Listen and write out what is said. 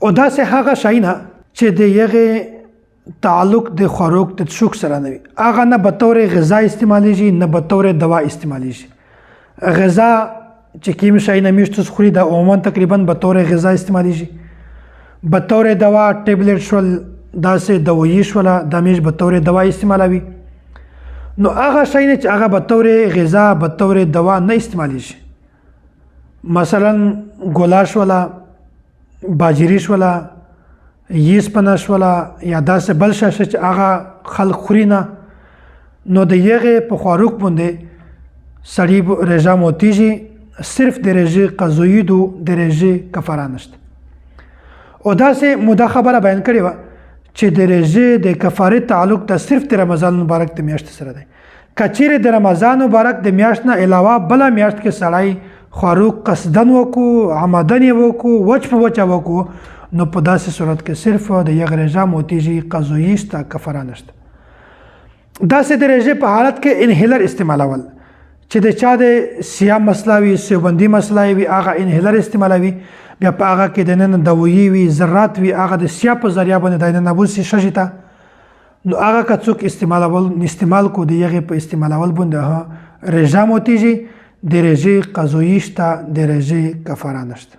او داسې هغه شی نه چې د یغې تعلق د خوراک د څښاک سره نه وي، هغه نه به طور غذا استعمالیږي نه به طور دوا استعمالیږي. غذا چې کوم شی نه میشت خوري دا عموما تقریبا به طور غذا استعمالیږي، به طور دوا ټیبلټ شول داسې دوایي شوله دا میش به طور دوا استعمالوي. نو هغه شی نه چې هغه به طور غذا به طور دوا نه استعمالیږي، مثلا ګولاش ولا باجری شوله یسپنه شوله یا داسې بل شی چې هغه خلک خوري نه، نو د یغې په خوراک باندې سړي رژه ماتیږي، صرف د رژې قضایي د رژې کفاره نشته. او داسې موده خبره بیان کړې وه چې د رژې د کفارې تعلق د صرف د رمضان مبارک د میاشتې سره دی. که چیرې د رمضان مبارک د میاشت نه علاوه بله میاشت کې سړی خوراک قصدن وکړو، عمدن یې وکړو، وچ په وچه وکړو، نو په داسې صورت کې صرف د یغ رژه ماتیږي، قضایي شته، کفاره نشته. داسې د رژې په حالت کې انهیلر استعمالول چې د چا د سیاه مسله وي، سیوبندي مسله وي، هغه انهیلر استعمالوي، بیا په هغه کې د نن دوایي وي، ذرات وي، هغه د سیاه په ذریعه باندې د نن بوسي شږي ته، نو هغه که څوک استعمال کو د یغې په استعمالول باندې رژه ماتیږي، د رژې قضایي شته، د رژې کفاره نشته.